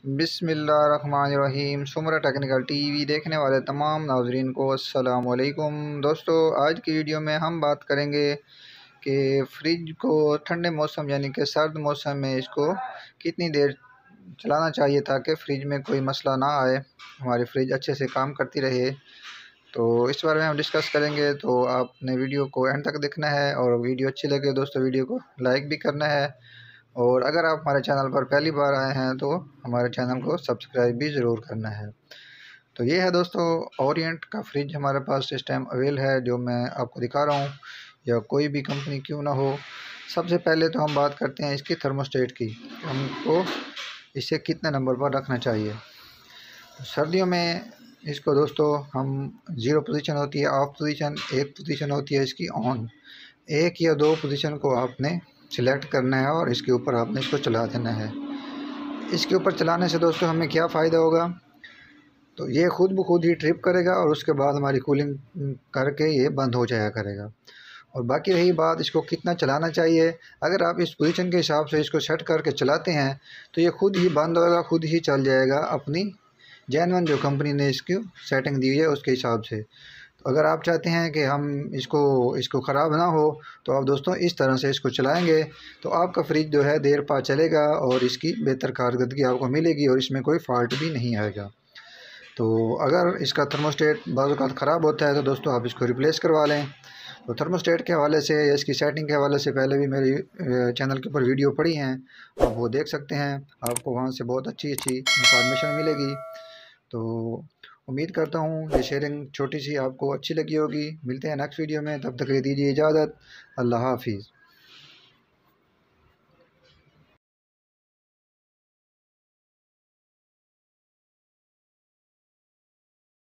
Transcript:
बिस्मिल्लाहिर्रहमानिर्रहीम। सुमरा technical TV देखने वाले तमाम नाजरीन को अस्सलाम वालेकुम। दोस्तों, आज की वीडियो में हम बात करेंगे कि फ़्रिज को ठंडे मौसम यानी कि सर्द मौसम में इसको कितनी देर चलाना चाहिए ताकि फ़्रिज में कोई मसला ना आए, हमारी फ़्रिज अच्छे से काम करती रहे। तो इस बारे में हम डिस्कस करेंगे, तो आपने वीडियो को एंड तक देखना है और वीडियो अच्छी लगे दोस्तों वीडियो को लाइक भी करना है, और अगर आप हमारे चैनल पर पहली बार आए हैं तो हमारे चैनल को सब्सक्राइब भी ज़रूर करना है। तो ये है दोस्तों, ओरिएंट का फ्रिज हमारे पास इस टाइम अवेल है, जो मैं आपको दिखा रहा हूँ, या कोई भी कंपनी क्यों ना हो। सबसे पहले तो हम बात करते हैं इसकी थर्मोस्टेट की, हमको इसे कितने नंबर पर रखना चाहिए। तो सर्दियों में इसको दोस्तों हम 0 पोजीशन होती है ऑफ पोजीशन, 1 पोजीशन होती है इसकी ऑन, 1 या 2 पोजीशन को आपने सिलेक्ट करना है और इसके ऊपर आपने इसको चला देना है। इसके ऊपर चलाने से दोस्तों हमें क्या फ़ायदा होगा, तो ये खुद ब खुद ही ट्रिप करेगा और उसके बाद हमारी कूलिंग करके ये बंद हो जाया करेगा। और बाकी रही बात इसको कितना चलाना चाहिए, अगर आप इस पोजीशन के हिसाब से इसको सेट करके चलाते हैं तो ये खुद ही बंद होगा, खुद ही चल जाएगा अपनी जेन्युइन जो कंपनी ने इसकी सेटिंग दी है उसके हिसाब से। तो अगर आप चाहते हैं कि हम इसको ख़राब ना हो, तो आप दोस्तों इस तरह से इसको चलाएँगे तो आपका फ्रिज जो है देर पा चलेगा और इसकी बेहतर कारकर्दगी आपको मिलेगी और इसमें कोई फ़ॉल्ट भी नहीं आएगा। तो अगर इसका थर्मोस्टेट बाज़-औक़ात ख़राब होता है तो दोस्तों आप इसको रिप्लेस करवा लें। तो थर्मोस्टेट के हवाले से या इसकी सेटिंग के हवाले से पहले भी मेरी चैनल के ऊपर वीडियो पड़ी हैं, आप वो देख सकते हैं, आपको वहाँ से बहुत अच्छी इंफॉर्मेशन मिलेगी। तो उम्मीद करता हूँ ये शेयरिंग छोटी सी आपको अच्छी लगी होगी। मिलते हैं नेक्स्ट वीडियो में, तब तक के लिए दीजिए इजाज़त। अल्लाह हाफ़िज़।